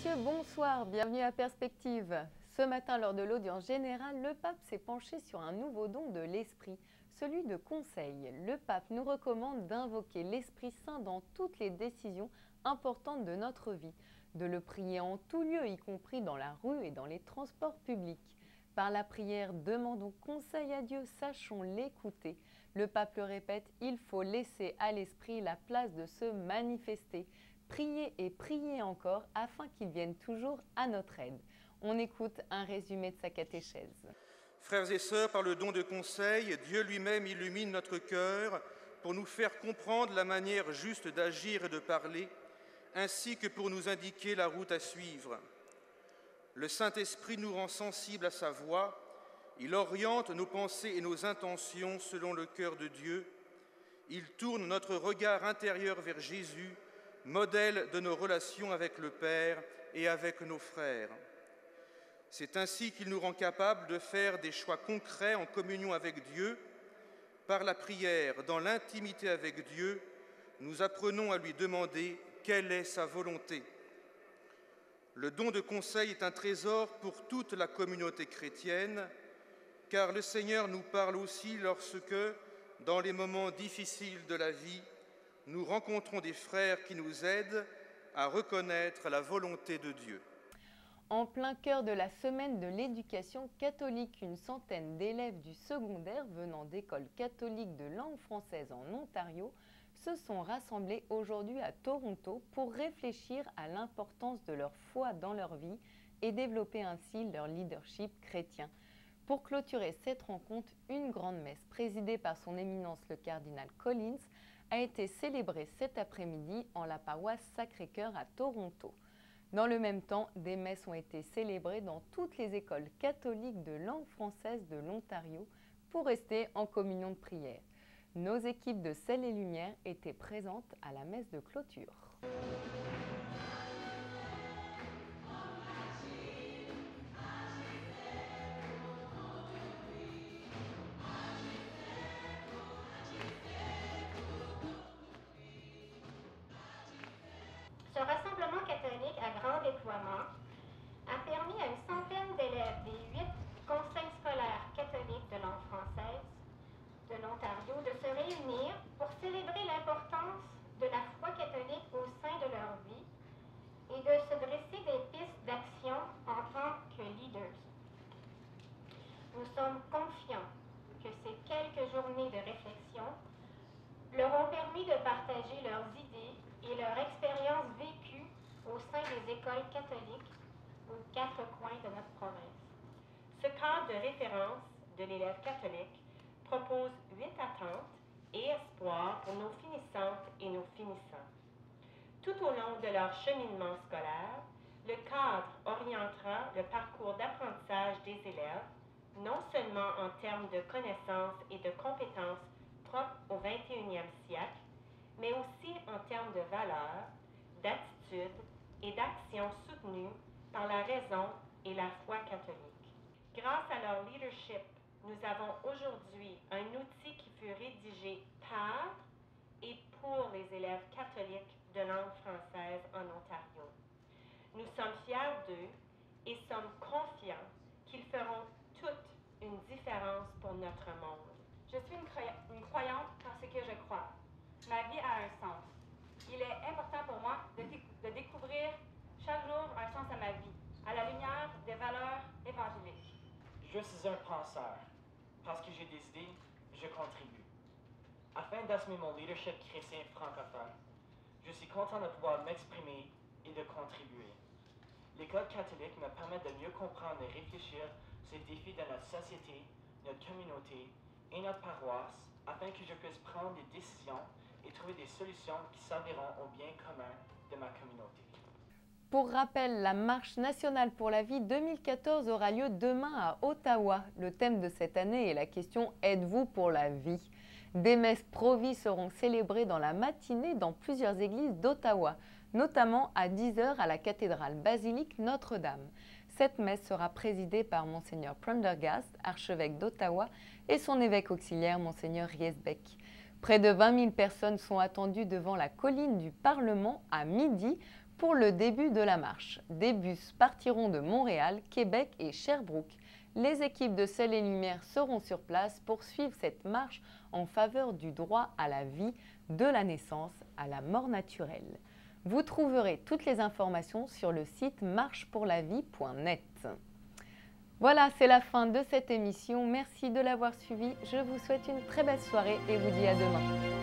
messieurs, bonsoir, bienvenue à Perspective. Ce matin, lors de l'audience générale, le pape s'est penché sur un nouveau don de l'esprit, celui de conseil. Le pape nous recommande d'invoquer l'Esprit Saint dans toutes les décisions importantes de notre vie, de le prier en tout lieu, y compris dans la rue et dans les transports publics. Par la prière, demandons conseil à Dieu, sachons l'écouter. Le pape le répète, il faut laisser à l'esprit la place de se manifester. Prier et prier encore afin qu'il vienne toujours à notre aide. On écoute un résumé de sa catéchèse. Frères et sœurs, par le don de conseil, Dieu lui-même illumine notre cœur pour nous faire comprendre la manière juste d'agir et de parler, ainsi que pour nous indiquer la route à suivre. Le Saint-Esprit nous rend sensibles à sa voix, il oriente nos pensées et nos intentions selon le cœur de Dieu, il tourne notre regard intérieur vers Jésus, modèle de nos relations avec le Père et avec nos frères. C'est ainsi qu'il nous rend capables de faire des choix concrets en communion avec Dieu. Par la prière, dans l'intimité avec Dieu, nous apprenons à lui demander quelle est sa volonté. Le don de conseil est un trésor pour toute la communauté chrétienne, car le Seigneur nous parle aussi lorsque, dans les moments difficiles de la vie, nous rencontrons des frères qui nous aident à reconnaître la volonté de Dieu. En plein cœur de la semaine de l'éducation catholique, une centaine d'élèves du secondaire venant d'écoles catholiques de langue française en Ontario se sont rassemblés aujourd'hui à Toronto pour réfléchir à l'importance de leur foi dans leur vie et développer ainsi leur leadership chrétien. Pour clôturer cette rencontre, une grande messe présidée par son éminence le cardinal Collins a été célébrée cet après-midi en la paroisse Sacré-Cœur à Toronto. Dans le même temps, des messes ont été célébrées dans toutes les écoles catholiques de langue française de l'Ontario pour rester en communion de prière. Nos équipes de Sel et Lumière étaient présentes à la messe de clôture. Ce rassemblement catholique à grand déploiement a permis à une centaine d'élèves des 8 conseils scolaires catholiques de langue française de l'Ontario de se réunir pour célébrer l'importance de la foi catholique au sein de leur vie et de se dresser des pistes d'action en tant que leaders. Nous sommes confiants que ces quelques journées de réflexion leur ont permis de partager leurs idées et leur expérience vécue au sein des écoles catholiques aux 4 coins de notre province. Ce cadre de référence de l'élève catholique propose 8 attentes et espoirs pour nos finissantes et nos finissants. Tout au long de leur cheminement scolaire, le cadre orientera le parcours d'apprentissage des élèves, non seulement en termes de connaissances et de compétences propres au 21e siècle, mais aussi en termes de valeurs, d'attitudes et d'actions soutenues par la raison et la foi catholique. Grâce à leur leadership, nous avons aujourd'hui un outil qui fut rédigé par et pour les élèves catholiques de langue française en Ontario. Nous sommes fiers d'eux et sommes confiants qu'ils feront toute une différence pour notre monde. Je suis une croyante parce que je crois. Ma vie a un sens. Il est important pour moi de découvrir chaque jour un sens à ma vie, à la lumière des valeurs évangéliques. Je suis un penseur. Parce que j'ai des idées, je contribue. Afin d'assumer mon leadership chrétien francophone, je suis content de pouvoir m'exprimer et de contribuer. L'école catholique me permet de mieux comprendre et réfléchir sur les défis de notre société, notre communauté et notre paroisse, afin que je puisse prendre des décisions et trouver des solutions qui serviront au bien commun de ma communauté. Pour rappel, la Marche nationale pour la vie 2014 aura lieu demain à Ottawa. Le thème de cette année est la question « Êtes-vous pour la vie ?» Des messes pro-vie seront célébrées dans la matinée dans plusieurs églises d'Ottawa, notamment à 10h à la cathédrale basilique Notre-Dame. Cette messe sera présidée par Monseigneur Prendergast, archevêque d'Ottawa, et son évêque auxiliaire, Monseigneur Riesbeck. Près de 20 000 personnes sont attendues devant la colline du Parlement à midi pour le début de la marche. Des bus partiront de Montréal, Québec et Sherbrooke. Les équipes de Ciel et Lumière seront sur place pour suivre cette marche en faveur du droit à la vie, de la naissance à la mort naturelle. Vous trouverez toutes les informations sur le site marchepourlavie.net. Voilà, c'est la fin de cette émission. Merci de l'avoir suivi. Je vous souhaite une très belle soirée et vous dis à demain.